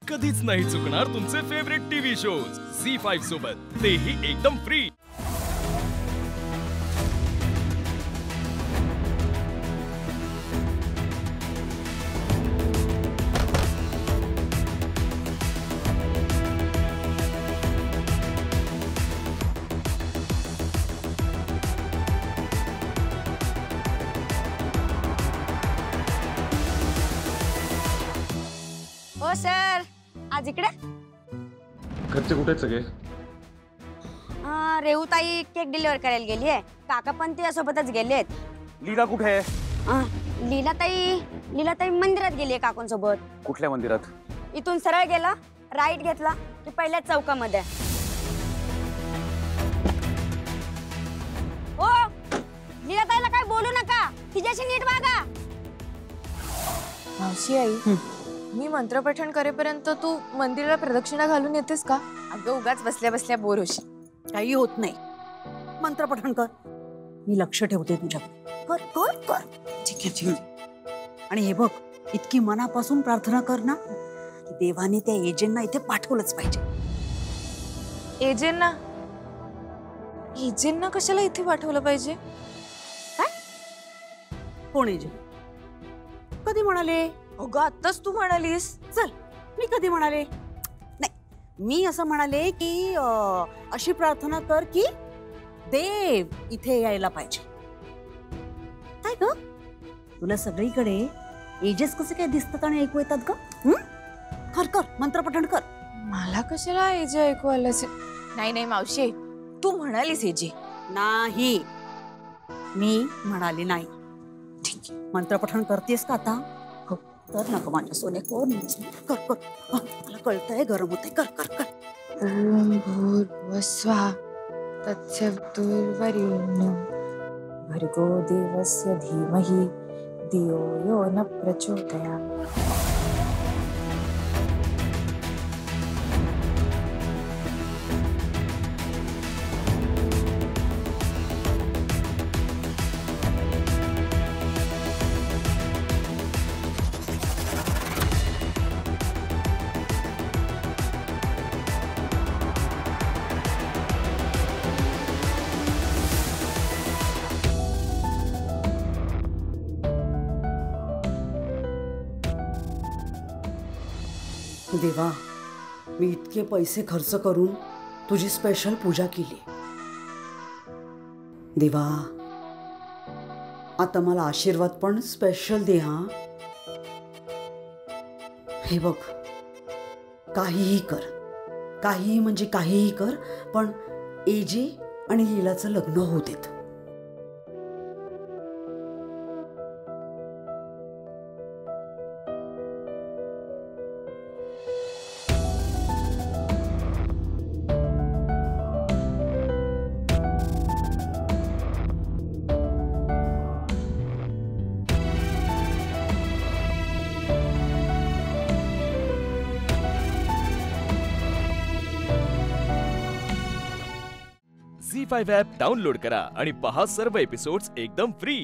कधीच नाही चुकणार तुमचे फेवरेट टीव्ही शोज झी5 सोबत, तेही एकदम फ्री। ओ सर, आज इकडे घरचे कुठे सगळे? रेवताई केक डिलिव्हर करायला गेली आहे, काका पण तिच्यासोबतच गेलेत। लीला कुठे आहे? लीलाताई मंदिरात गेली आहे काकांसोबत। कुठल्या मंदिरात? इथून सरळ गेला, राईट घेतला की पहिल्या चौकामध्ये। ओ लीलाताईला काय बोलू नका, तिच्याशी नीट वागा। मावशी आई, मी मंत्रपठण करेपर्यंत तू मंदिराला प्रदक्षिणा घालून येतेस का? अगं उगाच बसल्या बसल्या बोर होशील, काही होत नाही। मंत्रपठण कर, मी लक्ष ठेवते तुझ्याकडे। कर कर कर, ठीक आहे ठीक आहे। आणि हे बघ, इतकी मनापासून प्रार्थना कर ना की देवाने त्या एजंटना इथे पाठवलंच पाहिजे। एजंटना कशाला इथे पाठवलं पाहिजे? काय? कोण एजंट? कधी म्हणाले? अगं आत्ताच तू म्हणालीस। चल, मी कधी म्हणाले? नाही, मी असं म्हणाले की अशी प्रार्थना कर की देव इथे यायला पाहिजे। काय ग, तुला सगळीकडे एजेस कसे काय दिसतात आणि ऐकू येतात ग? कर कर, मंत्रपठण कर। मला कशाला एजे ऐकू आलं? नाही नाही मावशी, तू म्हणालीस एजे। नाही, मी म्हणाले नाही। ठीक आहे, मंत्रपठण करतेस का आता? हो, कर ना ग माझ्या सोने, कर कर। मला कळतंय गरम होतंय, कर कर कर। ओम भूर्भुवः स्वः तत्सवितुर्वरेण्यं भर्गो देवस्य धीमहि धियो यो न प्रचोदयात्। देवा, मी इतके पैसे खर्च करून तुझी स्पेशल पूजा केली। देवा, आता मला आशीर्वाद पण स्पेशल दे। हा, हे बघ, काहीही कर, काहीही म्हणजे काहीही कर, पण एजे आणि लीलाचं लग्न होऊ देत। झी5 ॲप डाउनलोड करा आणि पहा सर्व एपिसोड्स एकदम फ्री।